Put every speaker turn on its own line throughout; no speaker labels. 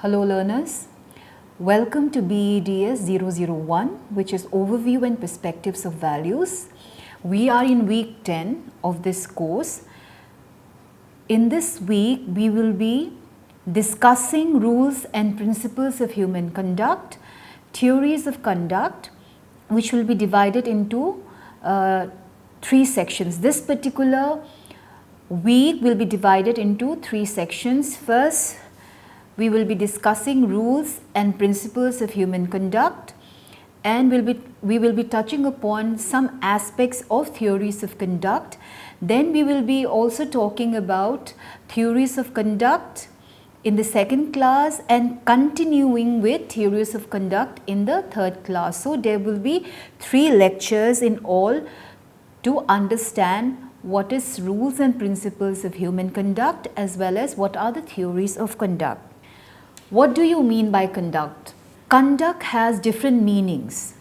Hello learners, welcome to BEDS 001, which is Overview and Perspectives of Values. We are in week 10 of this course. In this week, we will be discussing rules and principles of human conduct, theories of conduct, which will be divided into 3 sections. This particular week will be divided into 3 sections. First, we will be discussing rules and principles of human conduct, and we will be touching upon some aspects of theories of conduct. Then we will be also talking about theories of conduct in the second class and continuing with theories of conduct in the third class. So there will be 3 lectures in all to understand what is rules and principles of human conduct as well as what are the theories of conduct. What do you mean by conduct? Conduct has different meanings.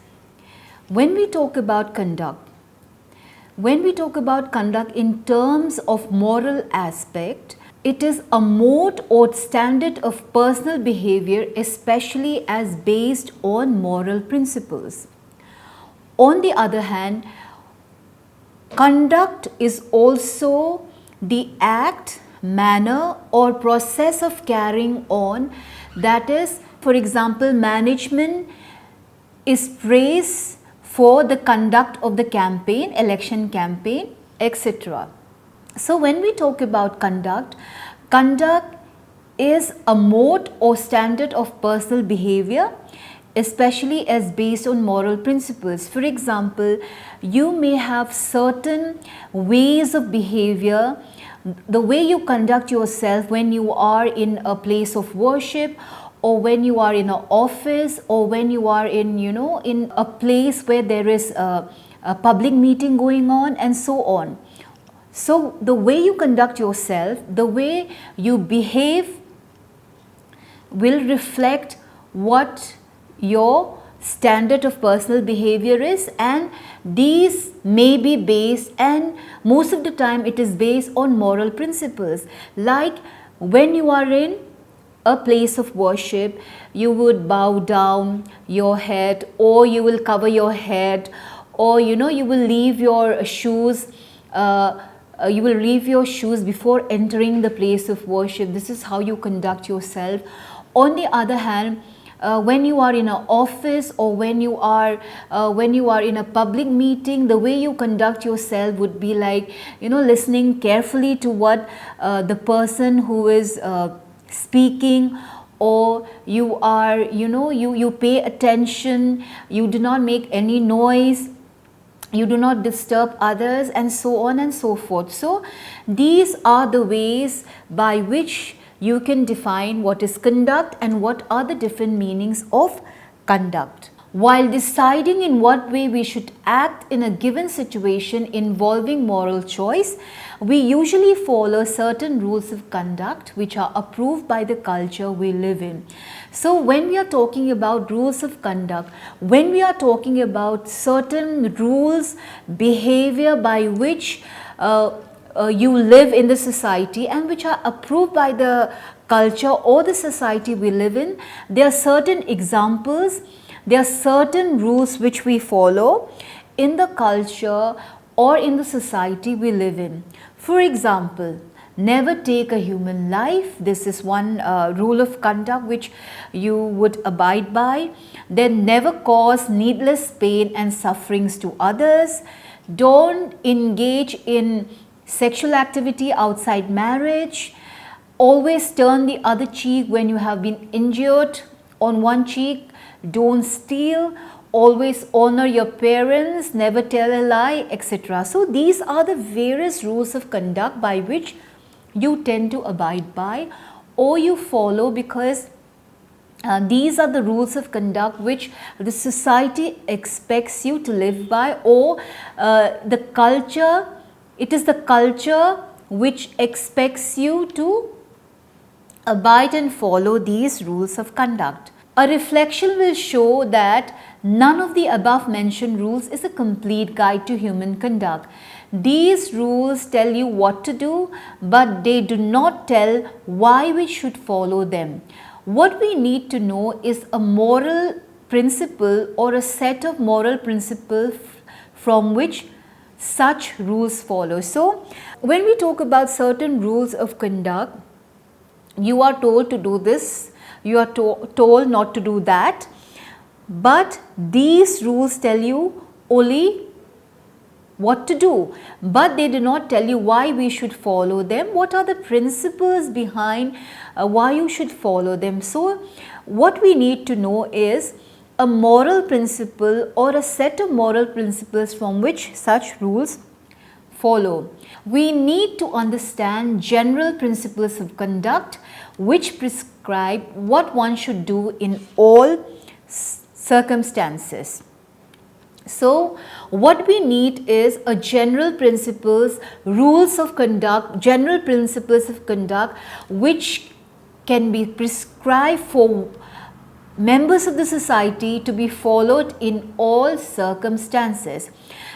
When we talk about conduct in terms of moral aspect, it is a mode or standard of personal behavior, especially as based on moral principles. On the other hand, conduct is also the act, manner or process of carrying on. That is, for example, management is praised for the conduct of the campaign, election campaign, etc. So when we talk about conduct, conduct is a mode or standard of personal behavior, especially as based on moral principles. For example, you may have certain ways of behavior, the way you conduct yourself when you are in a place of worship, or when you are in an office, or when you are in in a place where there is a public meeting going on, and so on. So the way you conduct yourself, the way you behave will reflect what your standard of personal behavior is, and these may be based, and most of the time it is based on moral principles. Like when you are in a place of worship, you would bow down your head, or you will cover your head, or you will leave your shoes before entering the place of worship. This is how you conduct yourself. On the other hand, when you are in an office, or when you are in a public meeting, the way you conduct yourself would be like listening carefully to what the person who is speaking, or you are you pay attention, you do not make any noise, you do not disturb others, and so on and so forth. So these are the ways by which you can define what is conduct and what are the different meanings of conduct. While deciding in what way we should act in a given situation involving moral choice, we usually follow certain rules of conduct which are approved by the culture we live in. So when we are talking about rules of conduct, when we are talking about certain rules, behavior by which you live in the society and which are approved by the culture or the society we live in, there are certain examples, there are certain rules which we follow in the culture or in the society we live in. For example, never take a human life. This is one rule of conduct which you would abide by. Then never cause needless pain and sufferings to others. Don't engage in sexual activity outside marriage. Always turn the other cheek when you have been injured on one cheek. Don't steal. Always honor your parents. Never tell a lie, etc. So these are the various rules of conduct by which you tend to abide by or you follow, because these are the rules of conduct which the society expects you to live by, or the culture. It is the culture which expects you to abide and follow these rules of conduct. A reflection will show that none of the above mentioned rules is a complete guide to human conduct. These rules tell you what to do, but they do not tell why we should follow them. What we need to know is a moral principle or a set of moral principles from which such rules follow. So, when we talk about certain rules of conduct, you are told to do this, you are told not to do that, but these rules tell you only what to do, but they do not tell you why we should follow them, what are the principles behind why you should follow them. So, what we need to know is a moral principle or a set of moral principles from which such rules follow. We need to understand general principles of conduct which prescribe what one should do in all circumstances. So, what we need is a general principles, rules of conduct, general principles of conduct which can be prescribed for members of the society to be followed in all circumstances.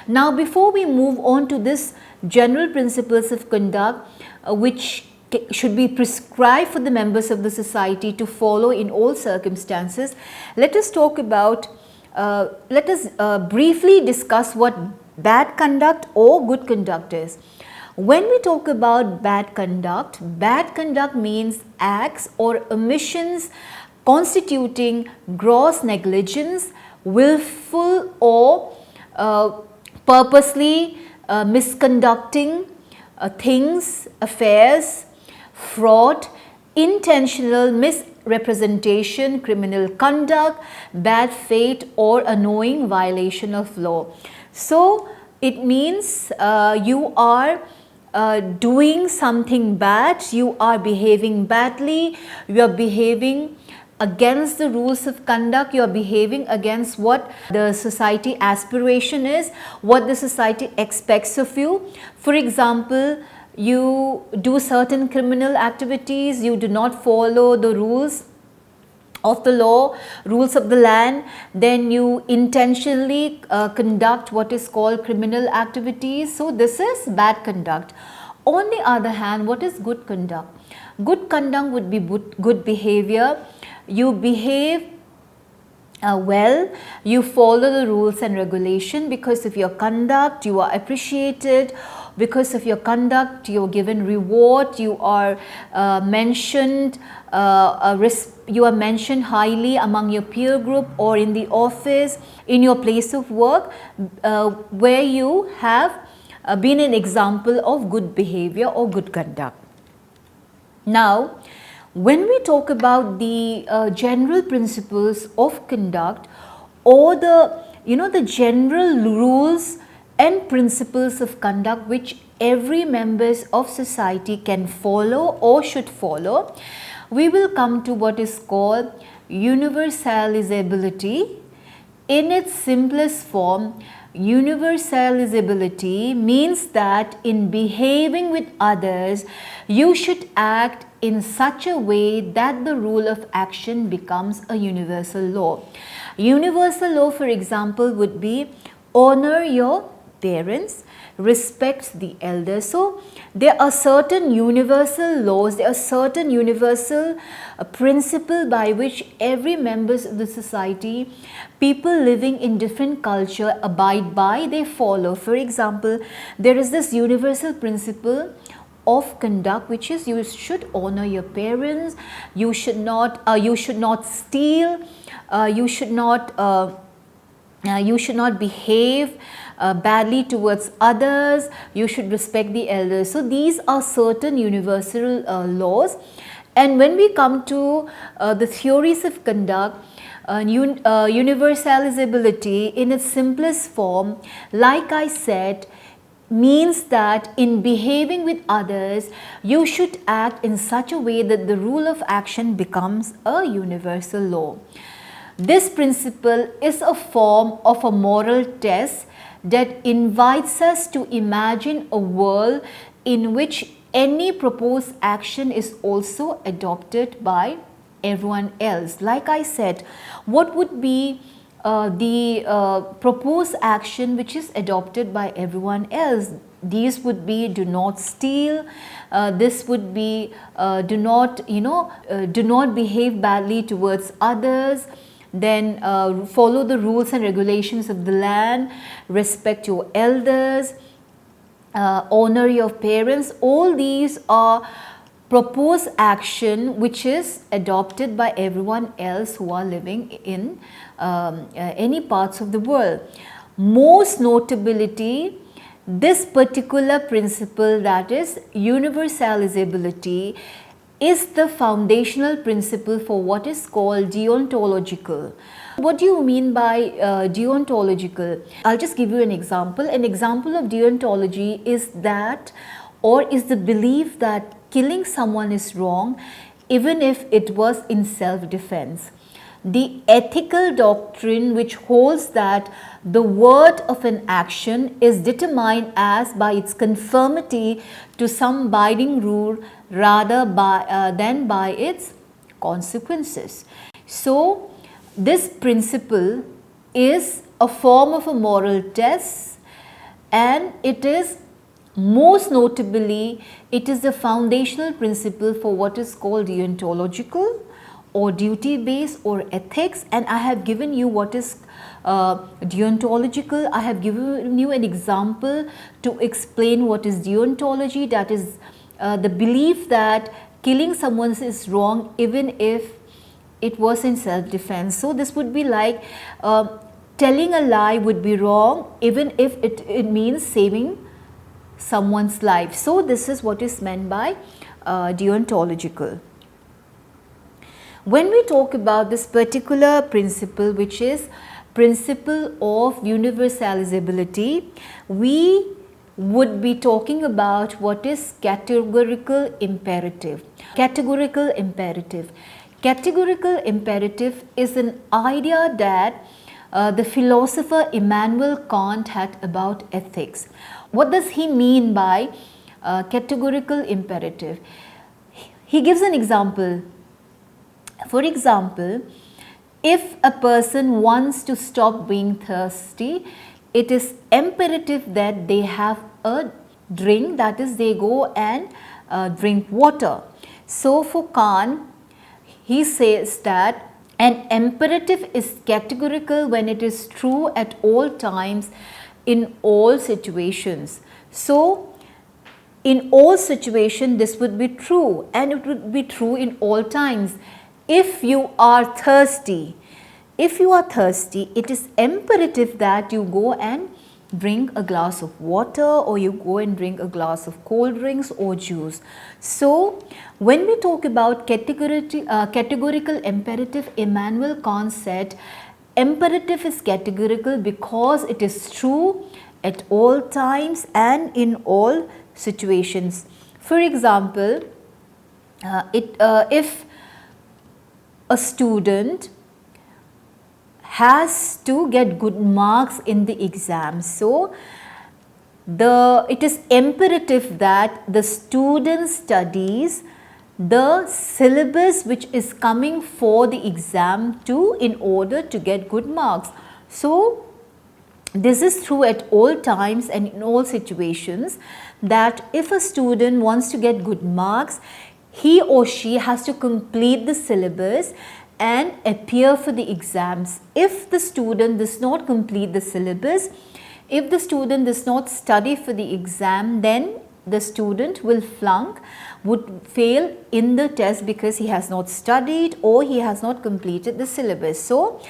Now, before we move on to this general principles of conduct which should be prescribed for the members of the society to follow in all circumstances, let us talk about let us briefly discuss what bad conduct or good conduct is. When we talk about bad conduct means acts or omissions constituting gross negligence, willful or purposely misconducting things, affairs, fraud, intentional misrepresentation, criminal conduct, bad faith or a knowing violation of law. So, it means you are doing something bad, you are behaving badly, you are behaving against the rules of conduct, you are behaving against what the society aspiration is, what the society expects of you. For example, you do certain criminal activities, you do not follow the rules of the law, rules of the land, then you intentionally conduct what is called criminal activities. So, this is bad conduct. On the other hand, what is good conduct? Good conduct would be good behavior. You behave well, you follow the rules and regulation. Because of your conduct you are appreciated, because of your conduct you are given reward, you are mentioned highly among your peer group or in the office, in your place of work, where you have been an example of good behavior or good conduct. Now, when we talk about the general principles of conduct or the general rules and principles of conduct which every members of society can follow or should follow, we will come to what is called universalizability. In its simplest form, universalizability means that in behaving with others, you should act in such a way that the rule of action becomes a universal law. Universal law, for example, would be honor your parents, respect the elders. So, there are certain universal laws, there are certain universal principle by which every members of the society, people living in different culture abide by, they follow. For example, there is this universal principle of conduct which is you should honor your parents, you should not steal, you should not behave badly towards others, you should respect the elders. So, these are certain universal laws. And when we come to the theories of conduct, universalizability in its simplest form, like I said, means that in behaving with others, you should act in such a way that the rule of action becomes a universal law. This principle is a form of a moral test that invites us to imagine a world in which any proposed action is also adopted by everyone else. Like I said, what would be the proposed action which is adopted by everyone else? These would be: do not steal, this would be do not do not behave badly towards others, then follow the rules and regulations of the land, respect your elders, honor your parents. All these are proposed action which is adopted by everyone else who are living in any parts of the world. Most notability, this particular principle, that is universalizability, is the foundational principle for what is called deontological. What do you mean by deontological? I'll just give you an example. An example of deontology is that, or is the belief that killing someone is wrong even if it was in self-defense. The ethical doctrine which holds that the worth of an action is determined as by its conformity to some binding rule rather than by its consequences. So, this principle is a form of a moral test, and it is most notably, it is the foundational principle for what is called deontological or duty based or ethics. And I have given you what is deontological. I have given you an example to explain what is deontology, that is the belief that killing someone is wrong even if it was in self-defense. So, this would be like telling a lie would be wrong even if it means saving someone's life. So, this is what is meant by deontological. When we talk about this particular principle, which is principle of universalizability, we would be talking about what is categorical imperative. Categorical imperative. Categorical imperative is an idea that the philosopher Immanuel Kant had about ethics. What does he mean by categorical imperative? He gives an example. For example, if a person wants to stop being thirsty, it is imperative that they have a drink, that is, they go and drink water. So, for Kant, he says that an imperative is categorical when it is true at all times in all situations. So, in all situations this would be true, and it would be true in all times. If you are thirsty, it is imperative that you go and drink a glass of water, or you go and drink a glass of cold drinks or juice. So, when we talk about categorical imperative, Immanuel Kant said imperative is categorical because it is true at all times and in all situations. For example, if a student has to get good marks in the exam, so it is imperative that the student studies the syllabus which is coming for the exam in order to get good marks. So, this is true at all times and in all situations, that if a student wants to get good marks, he or she has to complete the syllabus and appear for the exams. If the student does not complete the syllabus, if the student does not study for the exam, then the student will flunk, would fail in the test because he has not studied or he has not completed the syllabus. So,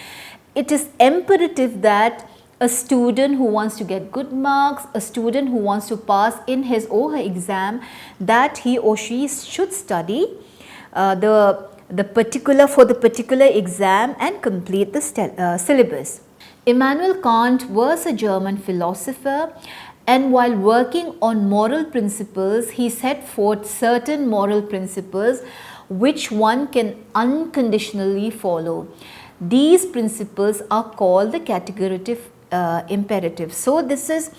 it is imperative that a student who wants to get good marks, a student who wants to pass in his or her exam, that he or she should study the particular exam and complete the syllabus. Immanuel Kant was a German philosopher, and while working on moral principles, he set forth certain moral principles which one can unconditionally follow. These principles are called the categorical imperative. So, this is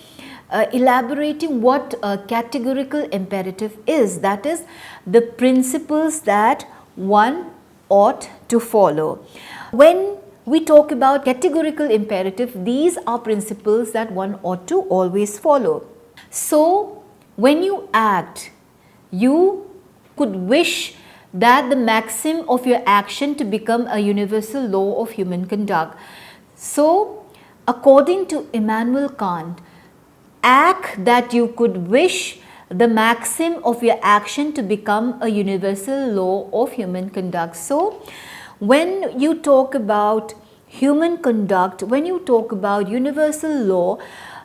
elaborating what a categorical imperative is, that is, the principles that one ought to follow. When we talk about categorical imperative, these are principles that one ought to always follow. So when you act, you could wish that the maxim of your action to become a universal law of human conduct. So according to Immanuel Kant, act that you could wish the maxim of your action to become a universal law of human conduct. So when you talk about human conduct, when you talk about universal law,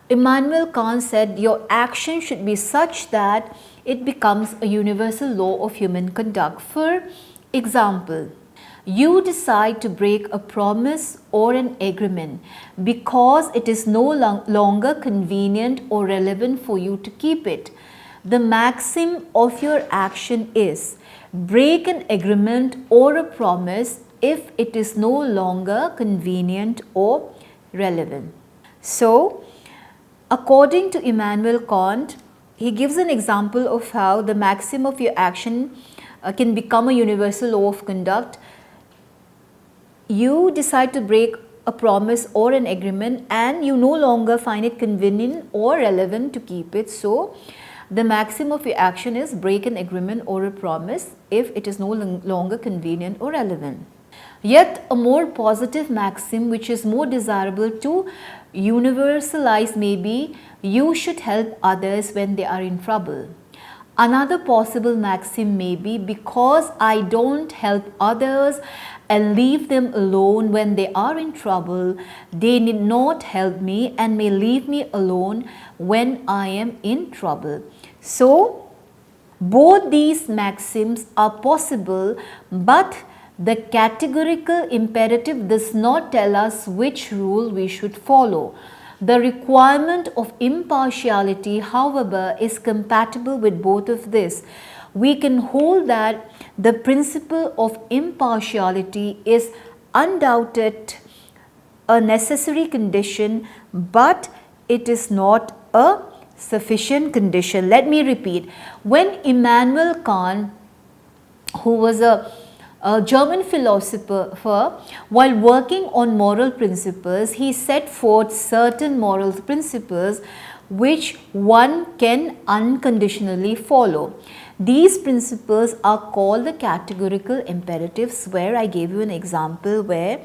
Immanuel Kant said your action should be such that it becomes a universal law of human conduct. For example, you decide to break a promise or an agreement because it is no longer convenient or relevant for you to keep it. The maxim of your action is break an agreement or a promise if it is no longer convenient or relevant. So, according to Immanuel Kant, he gives an example of how the maxim of your action can become a universal law of conduct. You decide to break a promise or an agreement and you no longer find it convenient or relevant to keep it. So, the maxim of your action is break an agreement or a promise if it is no longer convenient or relevant. Yet a more positive maxim which is more desirable to universalize may be you should help others when they are in trouble. Another possible maxim may be because I don't help others and leave them alone when they are in trouble, they need not help me and may leave me alone when I am in trouble. So, both these maxims are possible, but the categorical imperative does not tell us which rule we should follow. The requirement of impartiality, however, is compatible with both of this. We can hold that the principle of impartiality is undoubted a necessary condition, but it is not a sufficient condition. Let me repeat. When Immanuel Kant, who was a German philosopher, while working on moral principles, he set forth certain moral principles which one can unconditionally follow. These principles are called the categorical imperatives, where I gave you an example where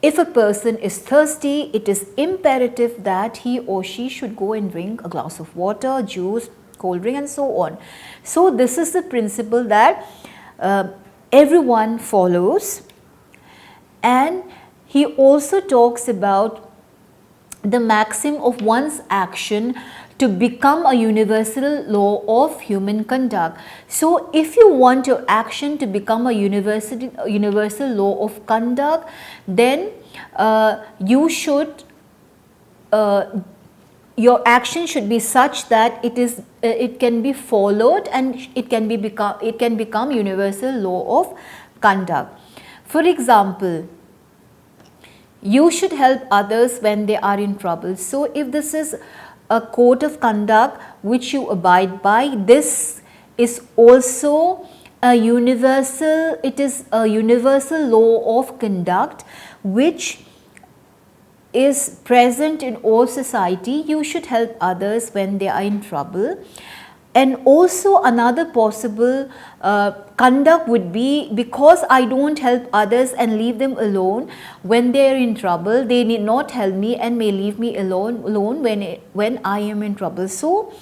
if a person is thirsty, it is imperative that he or she should go and drink a glass of water, juice, cold drink and so on. So this is the principle that everyone follows, and he also talks about the maxim of one's action to become a universal law of human conduct. So if you want your action to become a universal law of conduct, then you should your action should be such that it can be followed and it can become universal law of conduct. For example, you should help others when they are in trouble. So if this is a code of conduct which you abide by, this is also a universal law of conduct which is present in all society. You should help others when they are in trouble. And also another possible conduct would be, because I don't help others and leave them alone when they are in trouble, they need not help me and may leave me alone when I am in trouble. So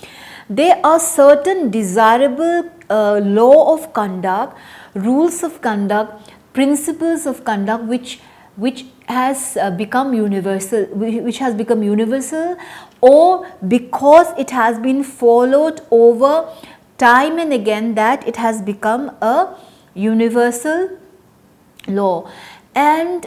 there are certain desirable law of conduct, rules of conduct, principles of conduct which has become universal, or because it has been followed over time and again, that it has become a universal law. And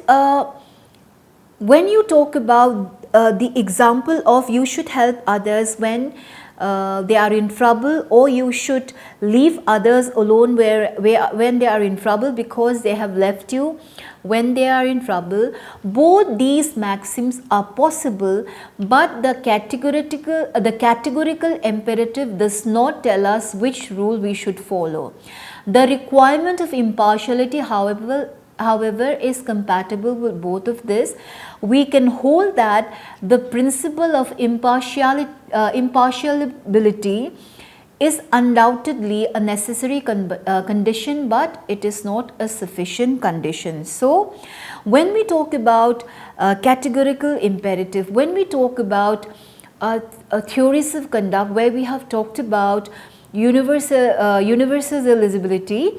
when you talk about the example of you should help others when they are in trouble, or you should leave others alone when they are in trouble because they have left you when they are in trouble, both these maxims are possible, but the categorical imperative does not tell us which rule we should follow. The requirement of impartiality, however, however, is compatible with both of this. We can hold that the principle of impartiality is undoubtedly a necessary condition, but it is not a sufficient condition. So, when we talk about categorical imperative, when we talk about theories of conduct, where we have talked about universalizability,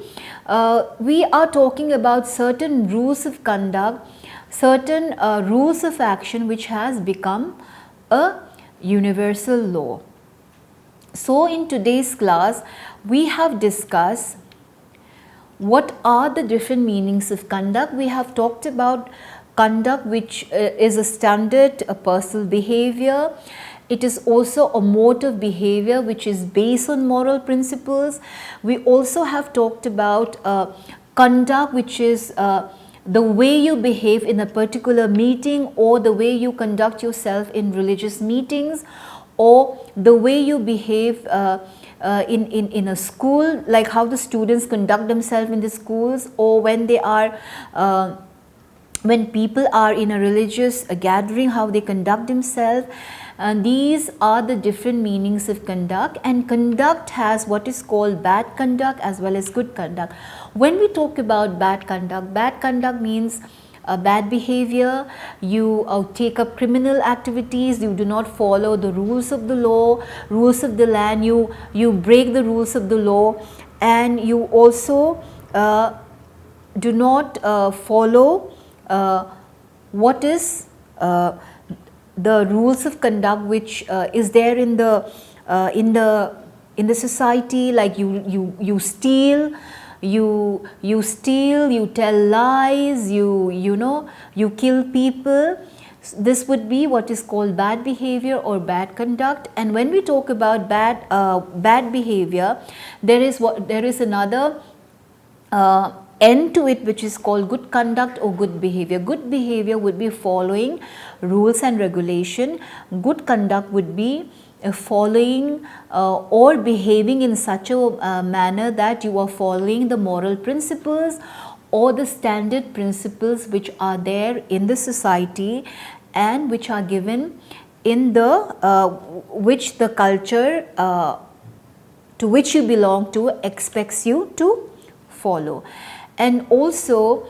we are talking about certain rules of conduct, certain rules of action which has become a universal law. So, in today's class, we have discussed what are the different meanings of conduct. We have talked about conduct which is a standard personal behavior. It is also a mode of behavior which is based on moral principles. We also have talked about conduct which is the way you behave in a particular meeting, or the way you conduct yourself in religious meetings, or the way you behave in a school, like how the students conduct themselves in the schools, or when they are when people are in a religious gathering, how they conduct themselves. These are the different meanings of conduct, and conduct has what is called bad conduct as well as good conduct. When we talk about bad conduct means bad behavior. You take up criminal activities, you do not follow the rules of the law, rules of the land, you break the rules of the law, and you also do not follow what is the rules of conduct which is there in the society, like you steal, you steal, you tell lies, you kill people. This would be what is called bad behavior or bad conduct. And when we talk about bad behavior, there is another end to it, which is called good conduct or good behavior. Good behavior would be following rules and regulation. Good conduct would be following or behaving in such a manner that you are following the moral principles or the standard principles which are there in the society and which are given in the which the culture to which you belong to expects you to follow. And also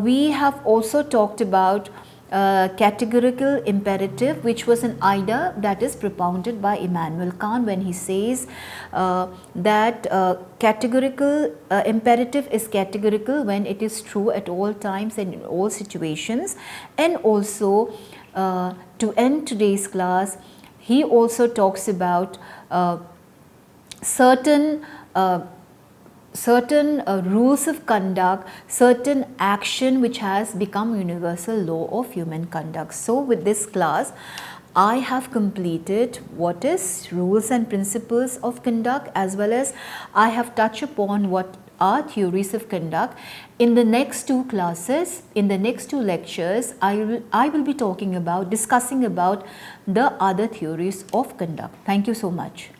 we have also talked about categorical imperative, which was an idea that is propounded by Immanuel Kant when he says that categorical imperative is categorical when it is true at all times and in all situations. And also to end today's class, he also talks about certain rules of conduct, certain action which has become universal law of human conduct. So with this class, I have completed what is rules and principles of conduct, as well as I have touched upon what are theories of conduct. In the next two classes, in the next two lectures, I will be discussing about the other theories of conduct. Thank you so much.